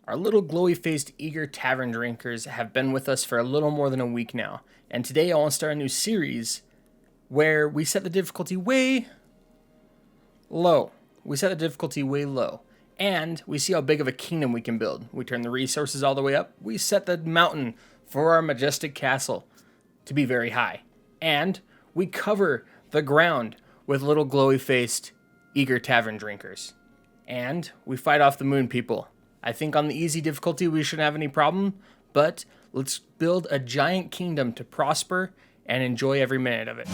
Our little glowy-faced, eager tavern drinkers have been with us for a little more than a week now, and today I want to start a new series where we set the difficulty way low. And we see how big of a kingdom we can build. We turn the resources all the way up. We set the mountain for our majestic castle to be very high. And we cover the ground with little glowy-faced, eager tavern drinkers. And we fight off the moon people. I think on the easy difficulty we shouldn't have any problem, but let's build a giant kingdom to prosper and enjoy every minute of it.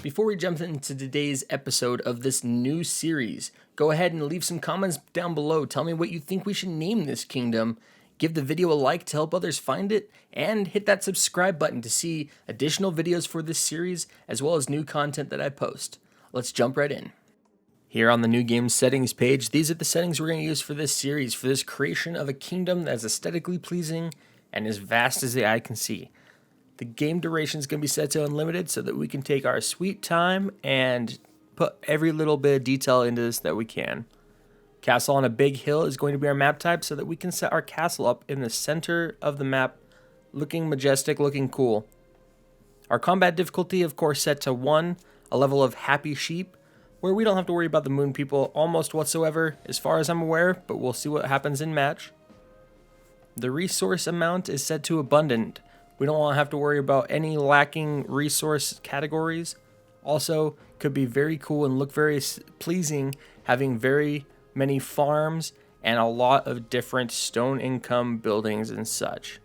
Before we jump into today's episode of this new series, go ahead and leave some comments down below. Tell me what you think we should name this kingdom. Give the video a like to help others find it, and hit that subscribe button to see additional videos for this series, as well as new content that I post. Let's jump right in. Here on the new game settings page, these are the settings we're going to use for this series, for this creation of a kingdom that's aesthetically pleasing and as vast as the eye can see. The game duration is going to be set to unlimited so that we can take our sweet time and put every little bit of detail into this that we can. Castle on a big hill is going to be our map type so that we can set our castle up in the center of the map, looking majestic, looking cool. Our combat difficulty, of course, set to 1, a level of happy sheep, where we don't have to worry about the moon people almost whatsoever, as far as I'm aware, but we'll see what happens in match. The resource amount is set to abundant. We don't want to have to worry about any lacking resource categories. Also, could be very cool and look very pleasing having very many farms and a lot of different stone income buildings and such.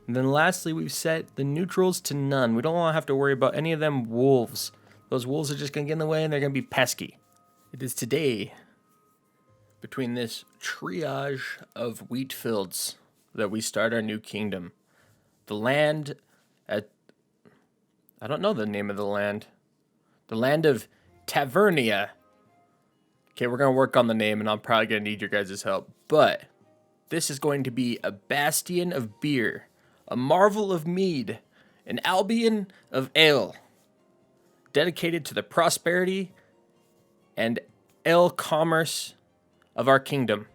And then lastly, we've set the neutrals to none. We don't want to have to worry about any of them wolves. Those wolves are just going to get in the way and they're going to be pesky. It is today, between this triage of wheat fields, that we start our new kingdom. The land at... I don't know the name of the land. The land of Tavernia. Okay, we're going to work on the name and I'm probably going to need your guys' help. But this is going to be a bastion of beer, a marvel of mead, an albion of ale, dedicated to the prosperity and ale commerce of our kingdom.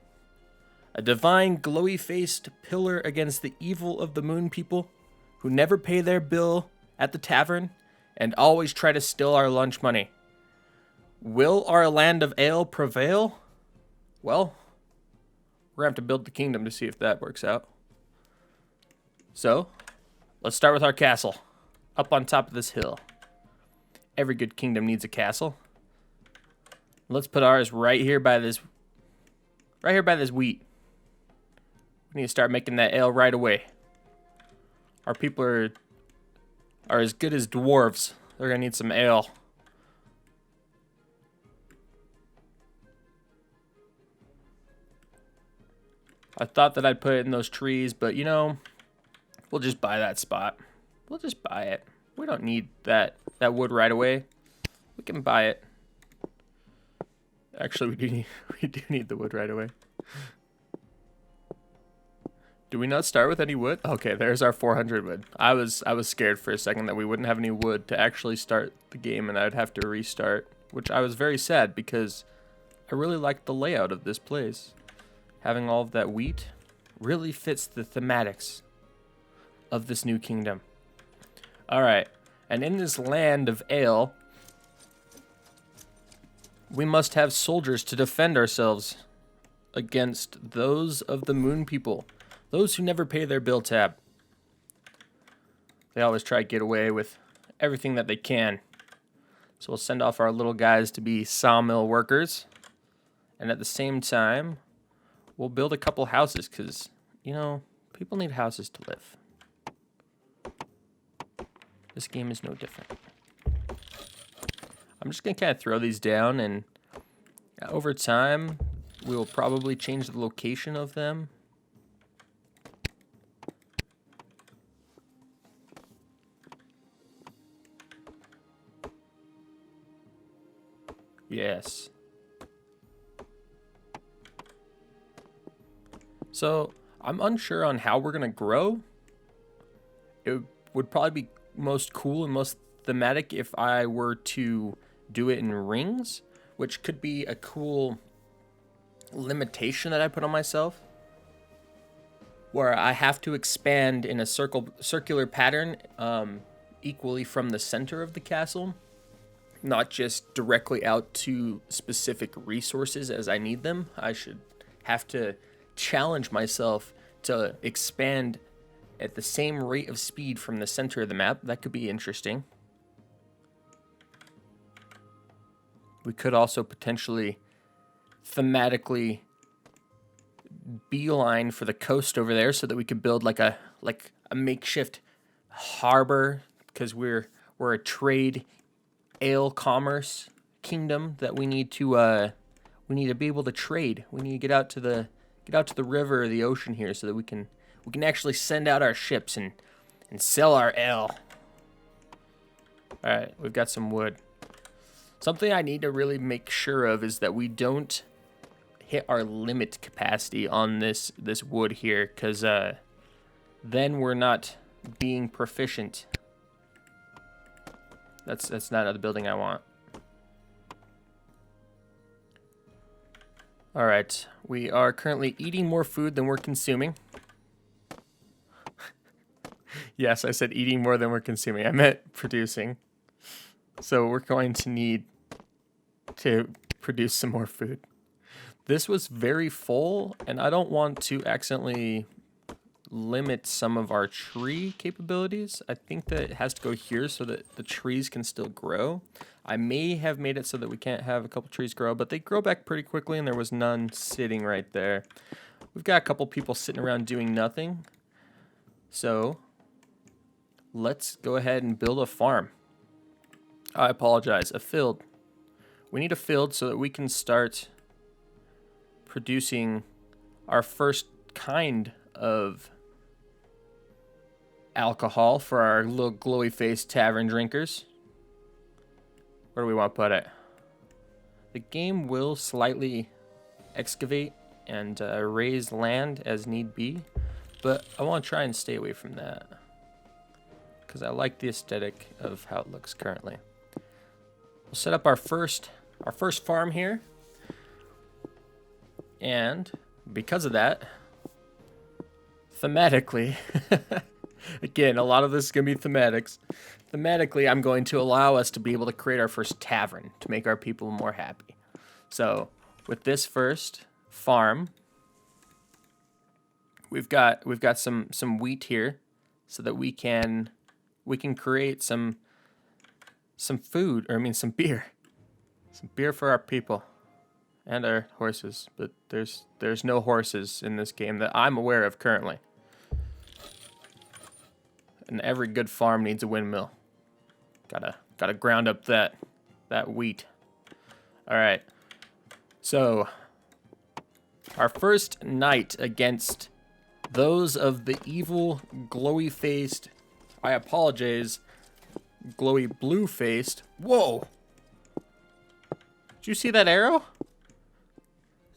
A divine glowy-faced pillar against the evil of the moon people who never pay their bill at the tavern and always try to steal our lunch money. Will our land of ale prevail? Well, we're going to have to build the kingdom to see if that works out. So, let's start with our castle, up on top of this hill. Every good kingdom needs a castle. Let's put ours right here by this wheat. We need to start making that ale right away. Our people are as good as dwarves. They're gonna need some ale. I thought that I'd put it in those trees, but you know, we'll just buy that spot. We'll just buy it. We don't need that wood right away. We can buy it. Actually, we do need the wood right away. Do we not start with any wood? Okay, there's our 400 wood. I was scared for a second that we wouldn't have any wood to actually start the game and I'd have to restart, which I was very sad because I really liked the layout of this place. Having all of that wheat really fits the thematics of this new kingdom. All right, and in this land of ale, we must have soldiers to defend ourselves against those of the moon people, those who never pay their bill tab. They always try to get away with everything that they can. So we'll send off our little guys to be sawmill workers, and at the same time, we'll build a couple houses because, you know, people need houses to live. This game is no different. I'm just going to kind of throw these down, and over time, we will probably change the location of them. Yes. So, I'm unsure on how we're going to grow. It would probably be most cool and most thematic if I were to do it in rings, which could be a cool limitation that I put on myself, where I have to expand in a circular pattern equally from the center of the castle, not just directly out to specific resources as I need them. I should have to challenge myself to expand at the same rate of speed from the center of the map. That could be interesting. We could also potentially thematically beeline for the coast over there so that we could build like a makeshift harbor, because we're a trade ale commerce kingdom that we need to be able to trade. We need to get out to the river or the ocean here so that we can actually send out our ships and sell our ale. All right, we've got some wood. Something I need to really make sure of is that we don't hit our limit capacity on this wood here, because then we're not being proficient. That's not the building I want. All right, we are currently eating more food than we're consuming. Yes, I said eating more than we're consuming. I meant producing. So we're going to need to produce some more food. This was very full, and I don't want to accidentally limit some of our tree capabilities. I think that it has to go here so that the trees can still grow. I may have made it so that we can't have a couple trees grow, but they grow back pretty quickly, and there was none sitting right there. We've got a couple people sitting around doing nothing. So let's go ahead and build a farm. I apologize, a field. We need a field so that we can start producing our first kind of alcohol for our little glowy-faced tavern drinkers. Where do we want to put it? The game will slightly excavate and raise land as need be, but I want to try and stay away from that because I like the aesthetic of how it looks currently. We'll set up our first farm here, and because of that, thematically, again, a lot of this is going to be thematics. Thematically, I'm going to allow us to be able to create our first tavern to make our people more happy. So with this first farm, we've got some wheat here so that we can create some food, or I mean some beer. Some beer for our people and our horses, but there's no horses in this game that I'm aware of currently. And every good farm needs a windmill. Gotta ground up that wheat. All right. So our first night against those of the evil glowy-faced, I apologize, glowy blue-faced. Whoa! Did you see that arrow?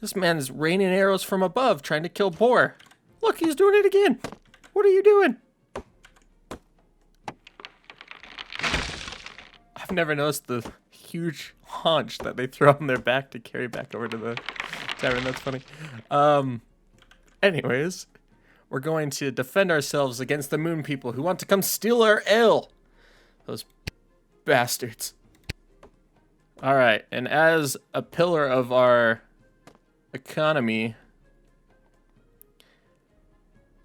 This man is raining arrows from above, trying to kill Boar. Look, he's doing it again. What are you doing? I've never noticed the huge haunch that they throw on their back to carry back over to the tavern. That's funny. Anyways, we're going to defend ourselves against the moon people who want to come steal our ale. Those bastards. All right, and as a pillar of our economy,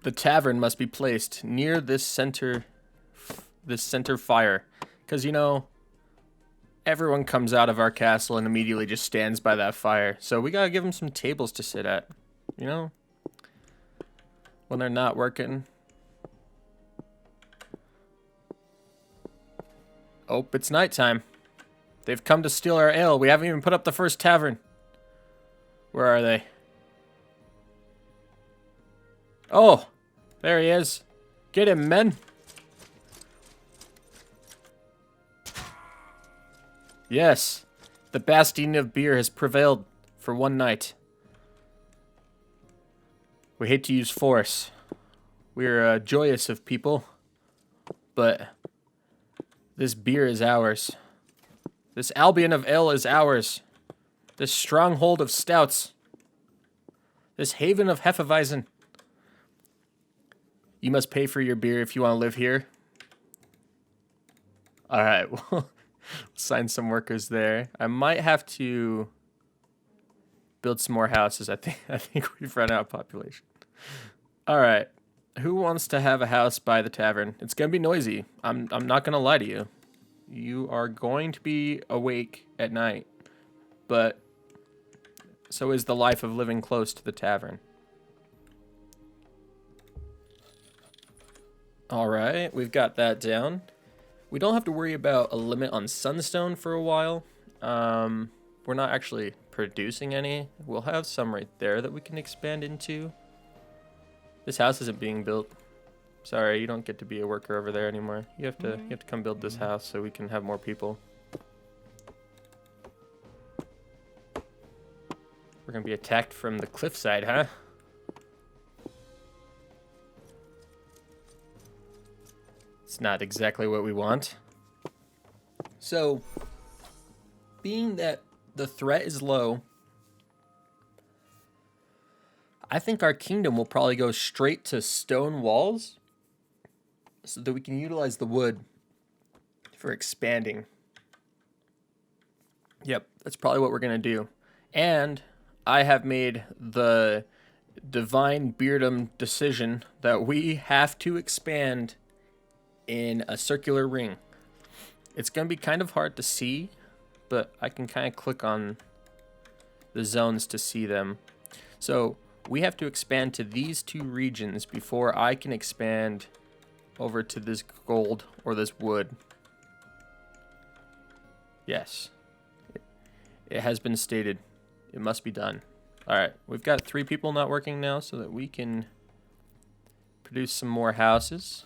the tavern must be placed near this center fire, because you know everyone comes out of our castle and immediately just stands by that fire. So we gotta give them some tables to sit at, you know, when they're not working. Oh, it's nighttime. They've come to steal our ale. We haven't even put up the first tavern. Where are they? Oh, there he is. Get him, men. Yes, the bastion of beer has prevailed for one night. We hate to use force. We're joyous of people, but this beer is ours. This albion of ale is ours. This stronghold of stouts. This haven of Hefeweizen. You must pay for your beer if you want to live here. All right, we'll sign some workers there. I might have to build some more houses. I think we've run out of population. All right, who wants to have a house by the tavern? It's gonna be noisy. I'm not gonna lie to you. You are going to be awake at night, but so is the life of living close to the tavern. All right, we've got that down. We don't have to worry about a limit on sunstone for a while. We're not actually producing any. We'll have some right there that we can expand into. This house isn't being built. Sorry, you don't get to be a worker over there anymore. You have to come build this house so we can have more people. We're gonna be attacked from the cliffside, huh? It's not exactly what we want. So, being that the threat is low, I think our kingdom will probably go straight to stone walls so that we can utilize the wood for expanding. Yep, that's probably what we're going to do. And I have made the divine beardom decision that we have to expand in a circular ring. It's going to be kind of hard to see, but I can kind of click on the zones to see them. So we have to expand to these two regions before I can expand over to this gold or this wood. Yes, it has been stated. It must be done. All right, we've got 3 people not working now so that we can produce some more houses.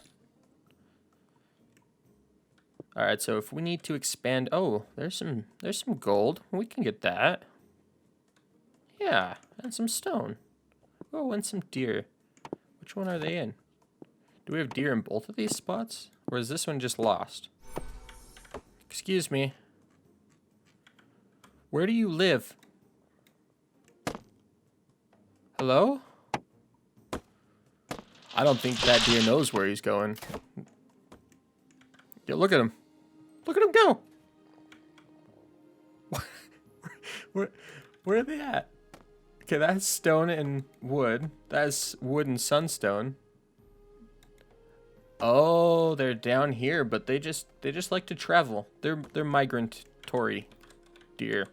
All right, so if we need to expand, oh, there's some gold. We can get that. Yeah, and some stone. Oh, and some deer. Which one are they in? Do we have deer in both of these spots? Or is this one just lost? Excuse me. Where do you live? Hello? I don't think that deer knows where he's going. Yeah, look at him. Look at him go. Where are they at? Okay, that's stone and wood. That's wood and sunstone. Oh, they're down here, but they just like to travel. They're migratory deer.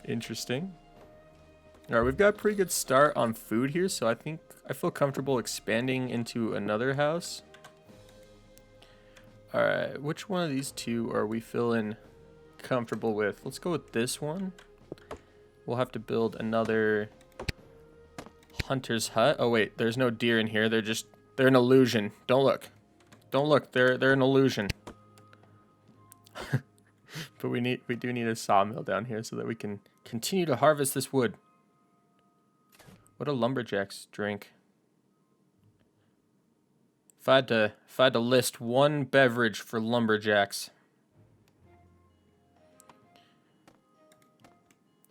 Interesting. All right, we've got a pretty good start on food here, so I feel comfortable expanding into another house. All right, which one of these two are we feeling comfortable with? Let's go with this one. We'll have to build another hunter's hut. Oh wait, there's no deer in here. They're an illusion. Don't look. Don't look. They're an illusion. But we do need a sawmill down here so that we can continue to harvest this wood. What do lumberjacks drink? If I had to list one beverage for lumberjacks,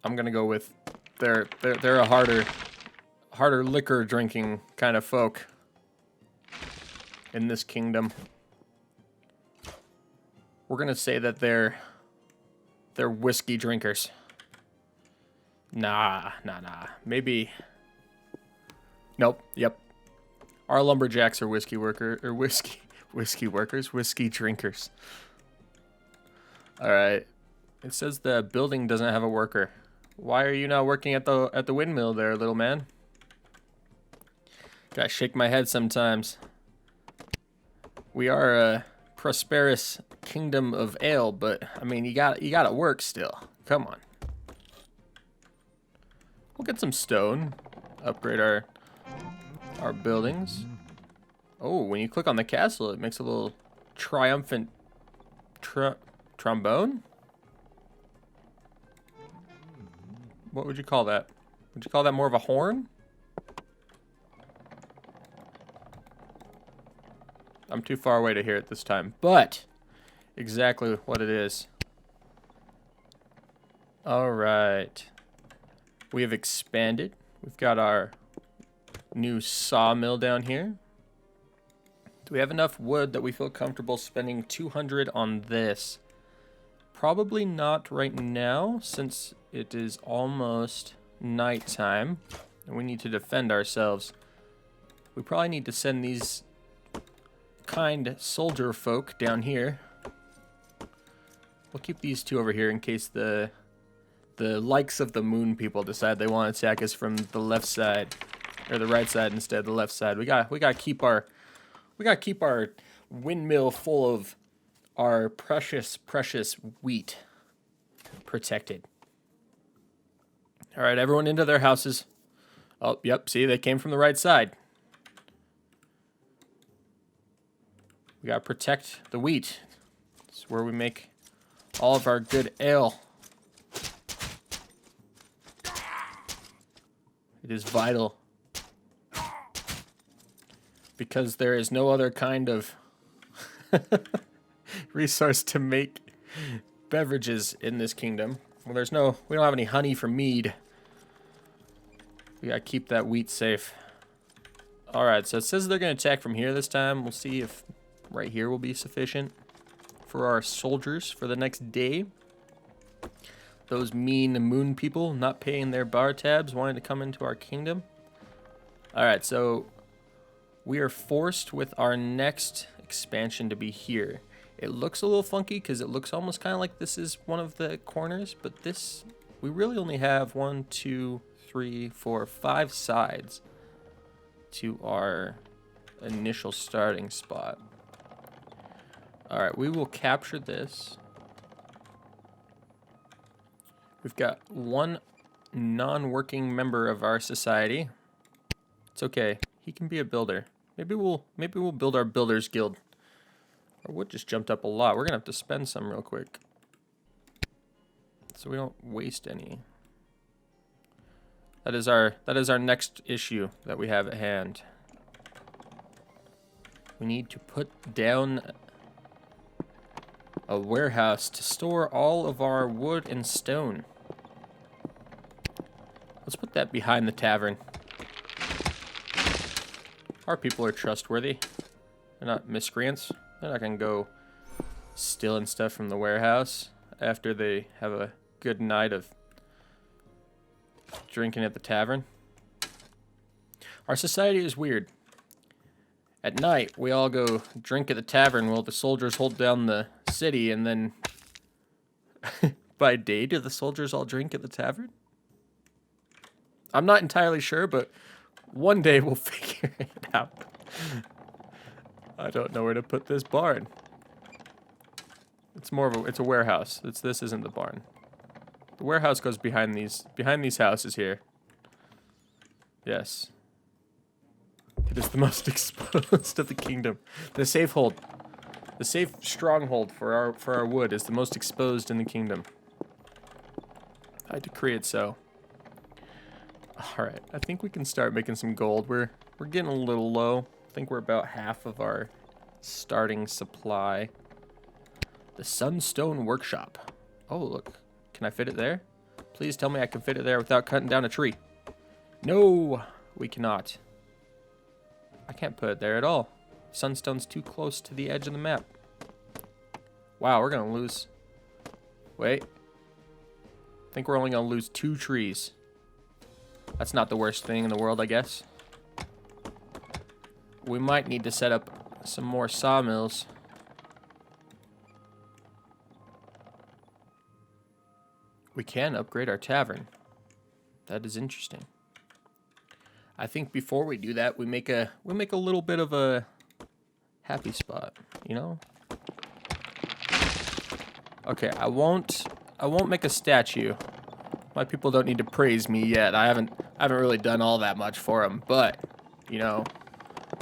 I'm gonna go with they're a harder liquor drinking kind of folk in this kingdom. We're gonna say that they're whiskey drinkers. Nah. Maybe. Nope. Yep. Our lumberjacks are whiskey drinkers. All right. It says the building doesn't have a worker. Why are you not working at the windmill there, little man? Gotta shake my head sometimes. We are a prosperous kingdom of ale, but I mean, you gotta work still. Come on. We'll get some stone. Upgrade our buildings. Oh, when you click on the castle, it makes a little triumphant trombone. What would you call that? Would you call that more of a horn? I'm too far away to hear it this time, but exactly what it is. All right. We have expanded. We've got our new sawmill down here. Do we have enough wood that we feel comfortable spending 200 on this? Probably not right now, since it is almost nighttime and we need to defend ourselves. We probably need to send these kind soldier folk down here. We'll keep these two over here in case the likes of the moon people decide they want to attack us from the left side, or the right side instead of the left side. We got to keep our windmill full of our precious wheat protected. All right, everyone into their houses. Oh, yep, see, they came from the right side. We got to protect the wheat. It's where we make all of our good ale. It is vital. Because there is no other kind of resource to make beverages in this kingdom. Well, we don't have any honey for mead. We gotta keep that wheat safe. Alright, so it says they're gonna attack from here this time. We'll see if right here will be sufficient for our soldiers for the next day. Those mean moon people not paying their bar tabs, wanting to come into our kingdom. Alright, so we are forced with our next expansion to be here. It looks a little funky because it looks almost kind of like this is one of the corners, but this, we really only have 1, 2, 3, 4, 5 sides to our initial starting spot. Alright, we will capture this. We've got one non-working member of our society. It's okay. He can be a builder. Maybe we'll build our builders guild. Our wood just jumped up a lot. We're gonna have to spend some real quick, so we don't waste any. That is our next issue that we have at hand. We need to put down a warehouse to store all of our wood and stone. Let's put that behind the tavern. Our people are trustworthy. They're not miscreants. They're not gonna go stealing stuff from the warehouse after they have a good night of drinking at the tavern. Our society is weird. At night, we all go drink at the tavern while the soldiers hold down the city, and then by day, do the soldiers all drink at the tavern? I'm not entirely sure, but one day we'll figure it out. I don't know where to put this barn. It's more of it's a warehouse. This isn't the barn. The warehouse goes behind these houses here. Yes. It is the most exposed of the kingdom. The safe hold. The safe stronghold for our wood is the most exposed in the kingdom. I decree it so. Alright, I think we can start making some gold. We're getting a little low. I think we're about half of our starting supply. The Sunstone Workshop. Oh, look. Can I fit it there? Please tell me I can fit it there without cutting down a tree. No, we cannot. I can't put it there at all. Sunstone's too close to the edge of the map. Wow, we're gonna lose. Wait. I think we're only gonna lose 2 trees. That's not the worst thing in the world, I guess. We might need to set up some more sawmills. We can upgrade our tavern. That is interesting. I think before we do that, we make a little bit of a happy spot, you know? Okay, I won't make a statue. My people don't need to praise me yet. I haven't really done all that much for them, but you know,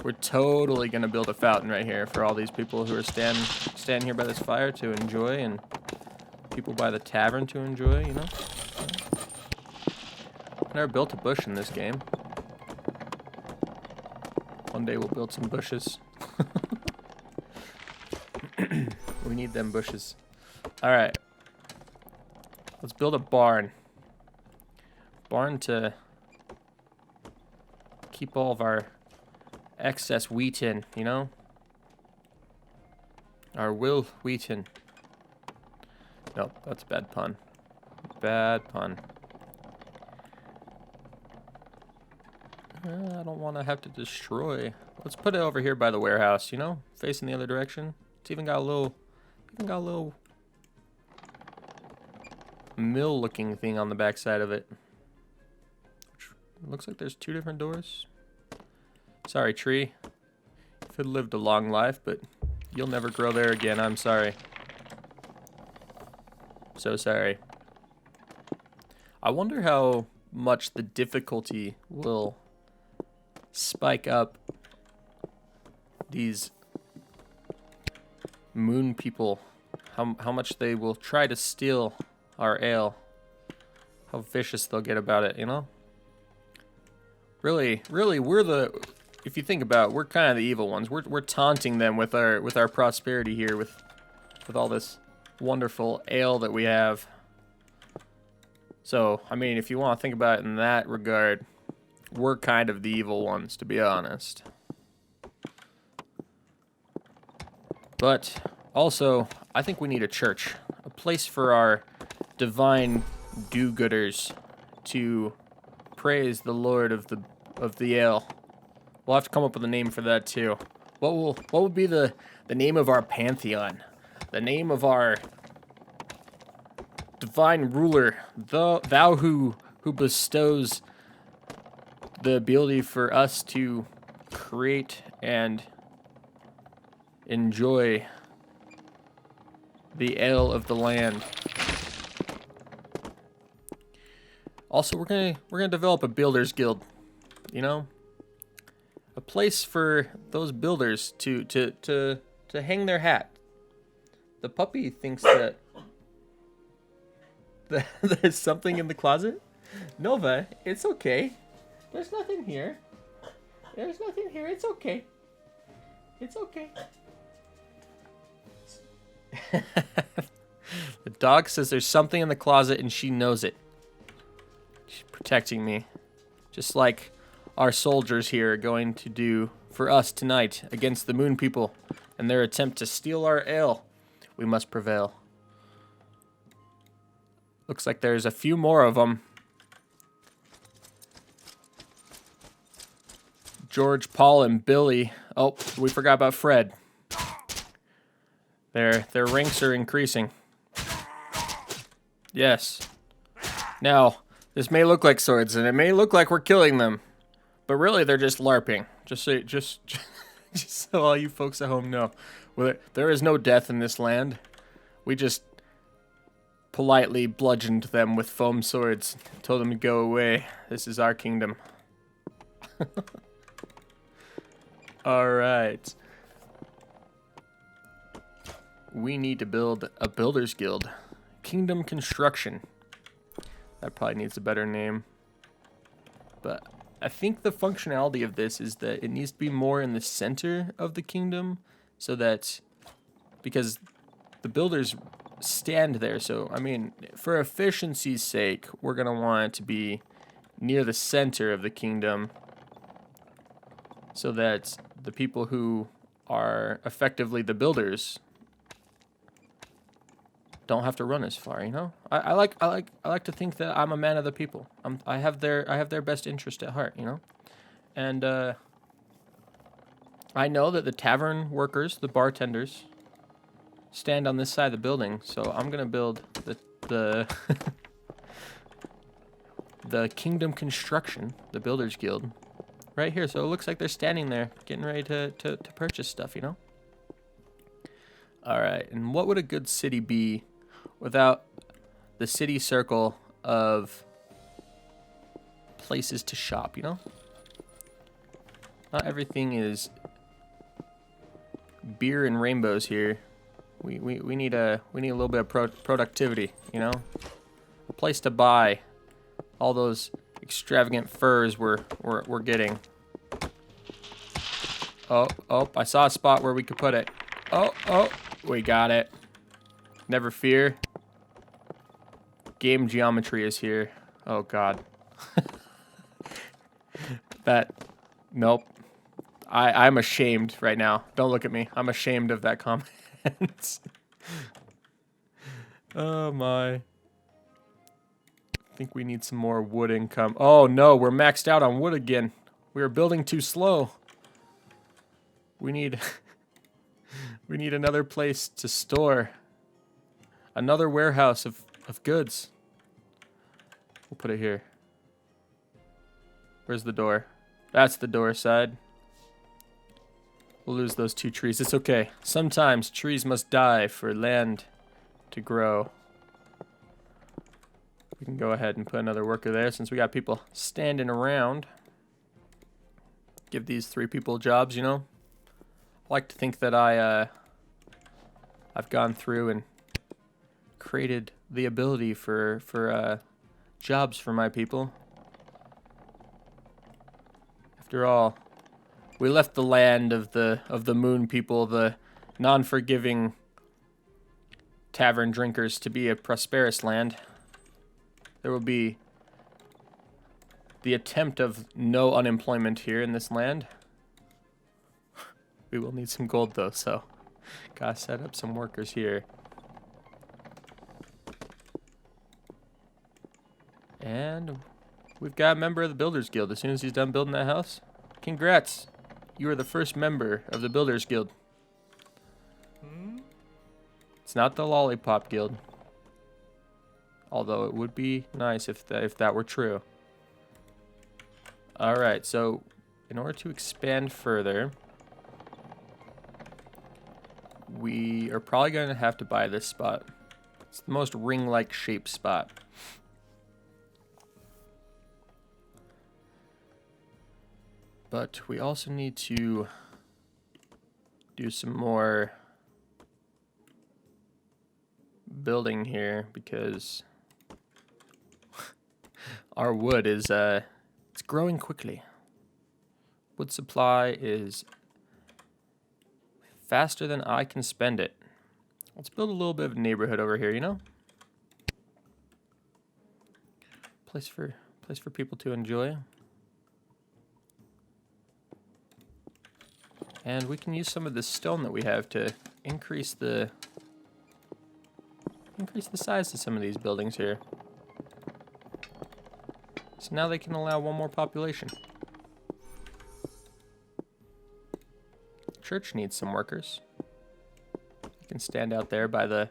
we're totally gonna build a fountain right here for all these people who are standing here by this fire to enjoy, and people by the tavern to enjoy. You know, I never built a bush in this game. One day we'll build some bushes. We need them bushes. All right. Let's build a barn. Barn to keep all of our excess wheat in, you know? Our will wheat in. No, that's a bad pun. Bad pun. I don't want to have to destroy. Let's put it over here by the warehouse, you know? Facing the other direction. It's even got a little mill looking thing on the back side of it. Looks like there's 2 different doors. Sorry, tree. You've lived a long life, but you'll never grow there again. I'm sorry. So sorry. I wonder how much the difficulty will spike up these moon people. How much they will try to steal our ale. How vicious they'll get about it, you know? Really, if you think about it, we're kind of the evil ones. We're taunting them with our prosperity here, with all this wonderful ale that we have. So, I mean, if you want to think about it in that regard, we're kind of the evil ones, to be honest. But also, I think we need a church, a place for our divine do-gooders to praise the Lord of the ale. We'll have to come up with a name for that too. What will be the name of our pantheon? The name of our divine ruler, thou who bestows the ability for us to create and enjoy the ale of the land. Also, we're gonna develop a builders guild, you know, a place for those builders to hang their hat. The puppy thinks that there's something in the closet. Nova, it's okay. There's nothing here. There's nothing here. It's okay. It's okay. The dog says there's something in the closet and she knows it. She's protecting me. Just like our soldiers here are going to do for us tonight against the moon people and their attempt to steal our ale. We must prevail. Looks like there's a few more of them. George, Paul, and Billy. Oh, we forgot about Fred. Their ranks are increasing. Yes. Now, this may look like swords, and it may look like we're killing them, but really they're just LARPing. Just so all you folks at home know, there is no death in this land. We just politely bludgeoned them with foam swords, told them to go away. This is our kingdom. All right. We need to build a builders guild. Kingdom construction. That probably needs a better name. But I think the functionality of this is that it needs to be more in the center of the kingdom, so that, because the builders stand there. So, I mean, for efficiency's sake, we're going to want it to be near the center of the kingdom, so that the people who are effectively the builders don't have to run as far, you know? I like to think that I'm a man of the people. I have their best interest at heart, you know? And I know that the tavern workers, the bartenders, stand on this side of the building, so I'm gonna build the the kingdom construction, the builders guild, right here. So it looks like they're standing there, getting ready to purchase stuff, you know? All right, and what would a good city be without the city circle of places to shop, you know? Not everything is beer and rainbows here. We need a little bit of productivity, you know? A place to buy all those extravagant furs we're getting. Oh, I saw a spot where we could put it. Oh, we got it. Never fear. game geometry is here. Oh god. Nope. I'm ashamed right now. Don't look at me. I'm ashamed of that comment. Oh my. I think we need some more wood income. Oh no, we're maxed out on wood again. We are building too slow. We need we need another place to store. Another warehouse of goods. We'll put it here. Where's the door? That's the door side. We'll lose those 2 trees. It's okay. Sometimes trees must die for land to grow. We can go ahead and put another worker there since we got people standing around. Give these 3 people jobs, you know? I like to think that I've gone through and created the ability for jobs for my people. After all, we left the land of the moon people, the non-forgiving tavern drinkers, to be a prosperous land. There will be the attempt of no unemployment here in this land. We will need some gold though, so gotta set up some workers here. And we've got a member of the Builders Guild as soon as he's done building that house. Congrats! You are the first member of the Builders Guild. It's not the Lollipop Guild. Although it would be nice if that were true. Alright, so in order to expand further, we are probably going to have to buy this spot. It's the most ring-like shaped spot. But we also need to do some more building here because our wood is it's growing quickly. Wood supply is faster than I can spend it. Let's build a little bit of a neighborhood over here, you know? Place for people to enjoy. And we can use some of this stone that we have to increase the size of some of these buildings here. So now they can allow 1 more population. Church needs some workers. You can stand out there by the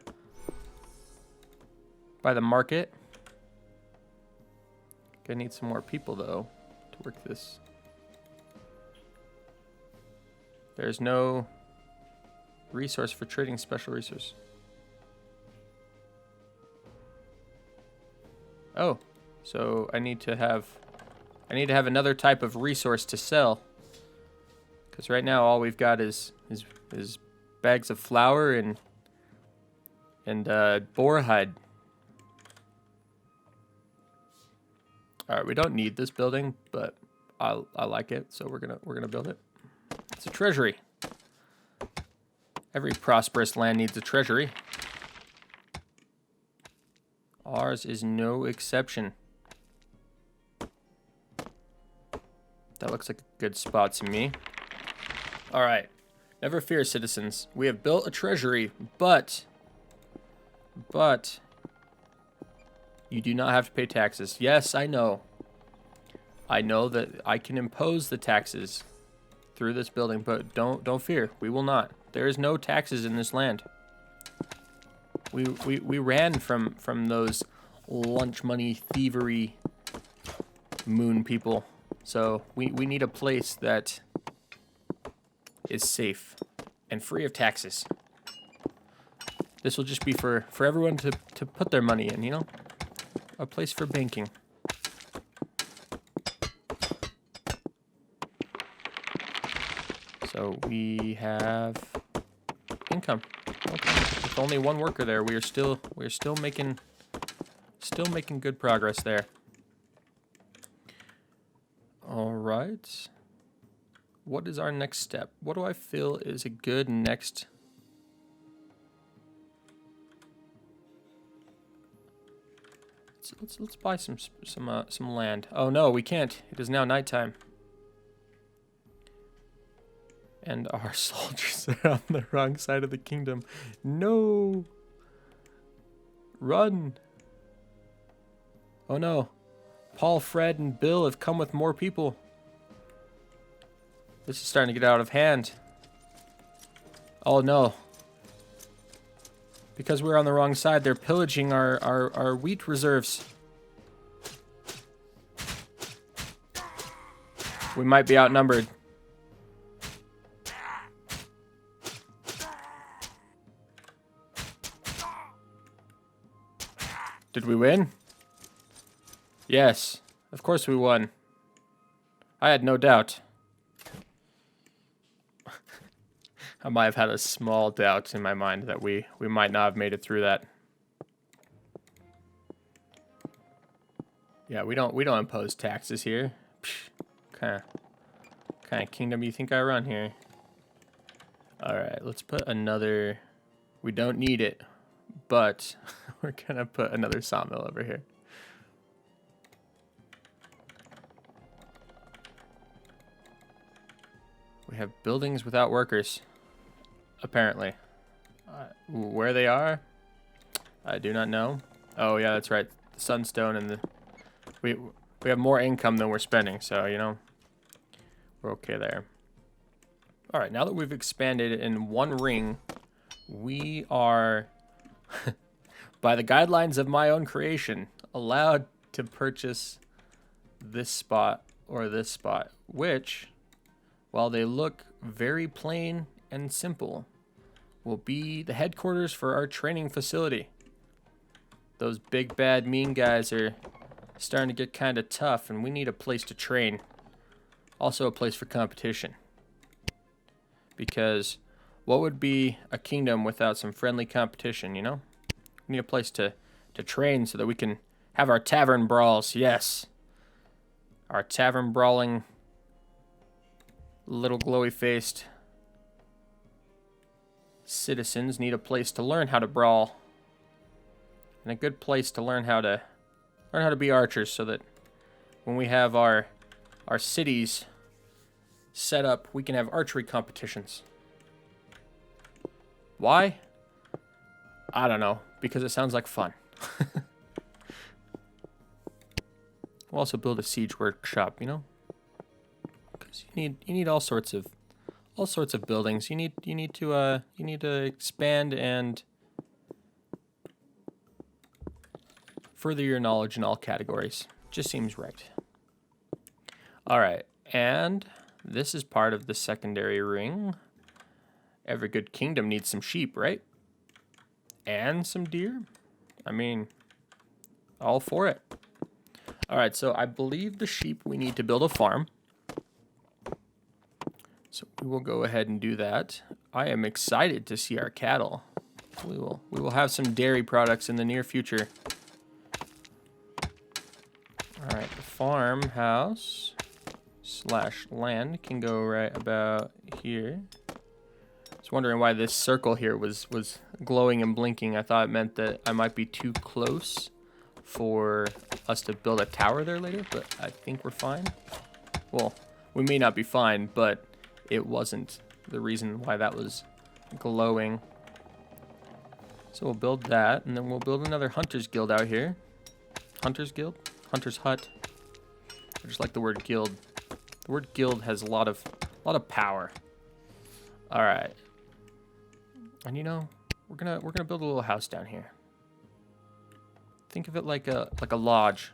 market. Gonna need some more people though to work this. There's no resource for trading special resource. Oh, so I need to have another type of resource to sell. Because right now all we've got is bags of flour and boar hide. All right, we don't need this building, but I like it, so we're gonna build it. It's a treasury. Every prosperous land needs a treasury. Ours is no exception. That looks like a good spot to me. All right. Never fear, citizens. We have built a treasury, but you do not have to pay taxes. Yes, I know. I know that I can impose the taxes through this building, but don't fear. We will not. There is no taxes in this land. We ran from those lunch money thievery moon people. So we need a place that is safe and free of taxes. This will just be for everyone to put their money in, you know? A place for banking. So we have income. Okay. With only 1 worker there, we're still making good progress there. All right. What is our next step? What do I feel is a good next? Let's buy some land. Oh no, we can't. It is now nighttime. And our soldiers are on the wrong side of the kingdom. No. Run. Oh no. Paul, Fred, and Bill have come with more people. This is starting to get out of hand. Oh no. Because we're on the wrong side, they're pillaging our wheat reserves. We might be outnumbered. Did we win? Yes, of course we won. I had no doubt. I might have had a small doubt in my mind that we might not have made it through that. Yeah, we don't impose taxes here. Kind of kingdom you think I run here? All right, let's put another. We don't need it, but we're gonna put another sawmill over here. We have buildings without workers. Apparently. Where they are, I do not know. Oh yeah, that's right. The sunstone and the we have more income than we're spending, so you know we're okay there. All right, now that we've expanded in one ring, we are, by the guidelines of my own creation, allowed to purchase this spot or this spot, which, while they look very plain and simple, will be the headquarters for our training facility. Those big, bad, mean guys are starting to get kind of tough, and we need a place to train. Also a place for competition. Because what would be a kingdom without some friendly competition, you know? We need a place to train so that we can have our tavern brawls, yes. Our tavern brawling, little glowy-faced citizens need a place to learn how to brawl, and a good place to learn how to be archers, so that when we have our cities set up, we can have archery competitions. Why? I don't know, because it sounds like fun. We'll also build a siege workshop, you know, because you need all sorts of buildings. You need to expand and further your knowledge in all categories. Just seems right. All right, and this is part of the secondary ring. Every good kingdom needs some sheep, right? And some deer. I mean, all for it. All right, so I believe the sheep, we need to build a farm. So we will go ahead and do that. I am excited to see our cattle. We will have some dairy products in the near future. All right, the farmhouse / land can go right about here. I was wondering why this circle here was glowing and blinking. I thought it meant that I might be too close for us to build a tower there later, but I think we're fine. Well, we may not be fine, but it wasn't the reason why that was glowing. So we'll build that, and then we'll build another Hunter's Guild out here. Hunter's Guild? Hunter's Hut. I just like the word guild. The word guild has a lot of power. All right. And you know, we're gonna build a little house down here. Think of it like a lodge.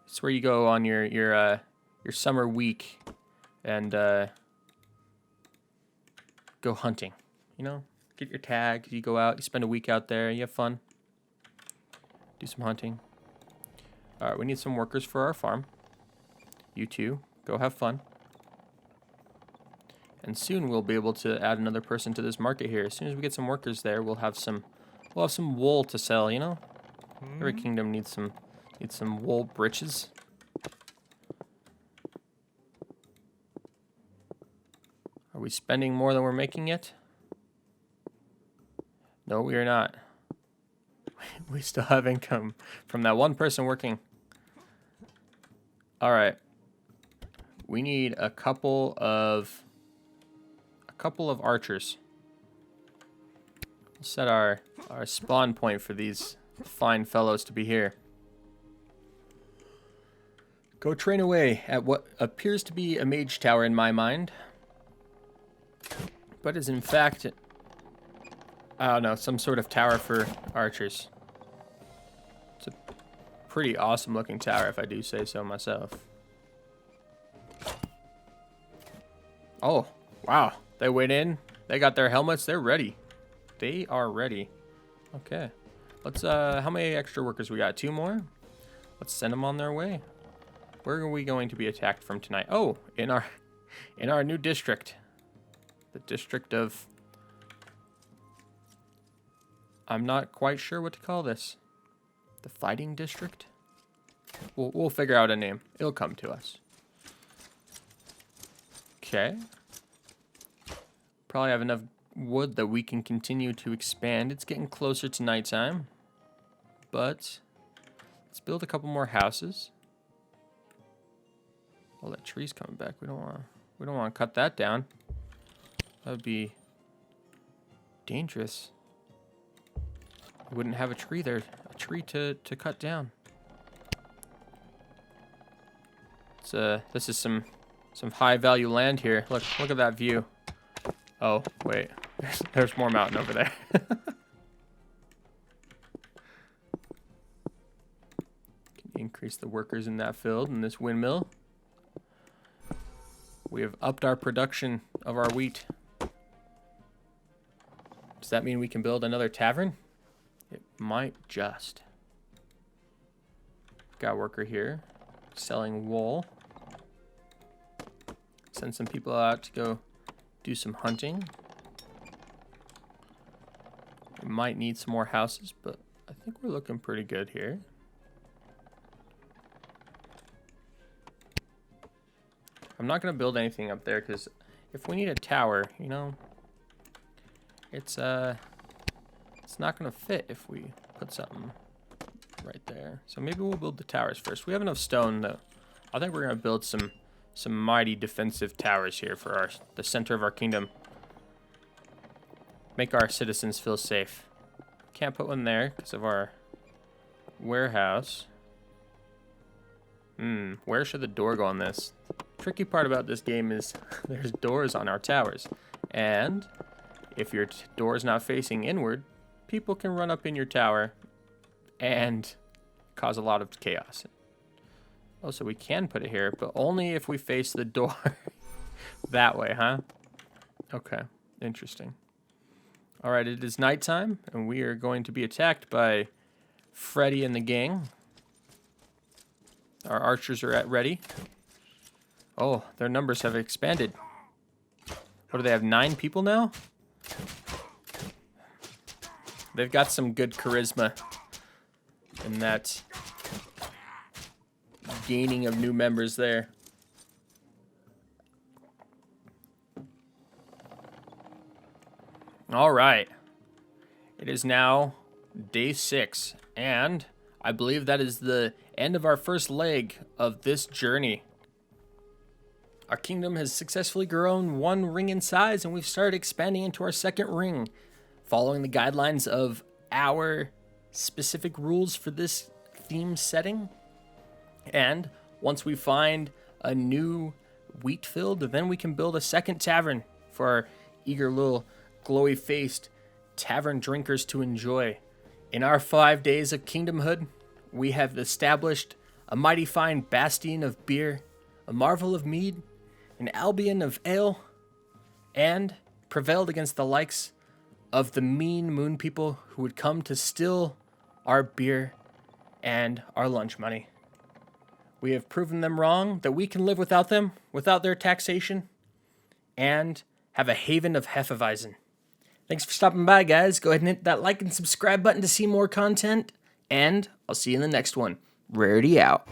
It's where you go on your summer week and go hunting. You know, get your tag. You go out. You spend a week out there. You have fun. Do some hunting. All right, we need some workers for our farm. You two, go have fun. And soon we'll be able to add another person to this market here. As soon as we get some workers there, we'll have some wool to sell, you know? Every kingdom needs some wool breeches. Are we spending more than we're making yet? No, we are not. We still have income from that one person working. All right. We need a couple of archers. We'll set our spawn point for these fine fellows to be here. Go train away at what appears to be a mage tower in my mind, but is in fact, I don't know, some sort of tower for archers. It's a pretty awesome looking tower, if I do say so myself. Oh, wow. They went in. They got their helmets. They're ready. They are ready. Okay. Let's, how many extra workers we got? 2 more? Let's send them on their way. Where are we going to be attacked from tonight? Oh, in our new district. The district of... I'm not quite sure what to call this. The fighting district? We'll figure out a name. It'll come to us. Okay. Probably have enough wood that we can continue to expand. It's getting closer to nighttime. But let's build a couple more houses. Oh, that tree's coming back. We don't want to cut that down. That would be dangerous. We wouldn't have a tree there, a tree to cut down. This is some high value land here. Look at that view. Oh, wait. There's more mountain over there. Can increase the workers in that field in this windmill. We have upped our production of our wheat. Does that mean we can build another tavern? It might just. Got a worker here selling wool. Send some people out to go do some hunting. We might need some more houses, but I think we're looking pretty good here. I'm not going to build anything up there because if we need a tower, you know, it's not going to fit if we put something right there. So maybe we'll build the towers first. We have enough stone though. I think we're going to build some mighty defensive towers here for the center of our kingdom. Make our citizens feel safe. Can't put one there because of our warehouse. Where should the door go on this? Tricky part about this game is there's doors on our towers. And if your door is not facing inward, people can run up in your tower and cause a lot of chaos. Oh, so we can put it here, but only if we face the door that way, huh? Okay, interesting. All right, it is nighttime, and we are going to be attacked by Freddy and the gang. Our archers are at ready. Oh, their numbers have expanded. What do they have, 9 people now? They've got some good charisma in that gaining of new members there. All right. It is now day 6, and I believe that is the end of our first leg of this journey. Our kingdom has successfully grown 1 ring in size, and we've started expanding into our 2nd ring, following the guidelines of our specific rules for this theme setting. And once we find a new wheat field, then we can build a 2nd tavern for our eager little glowy-faced tavern drinkers to enjoy. In our 5 days of kingdomhood, we have established a mighty fine bastion of beer, a marvel of mead, an albion of ale, and prevailed against the likes of the mean moon people who would come to steal our beer and our lunch money. We have proven them wrong, that we can live without them, without their taxation, and have a haven of Hefeweizen. Thanks for stopping by, guys. Go ahead and hit that like and subscribe button to see more content, and I'll see you in the next one. Rarity out.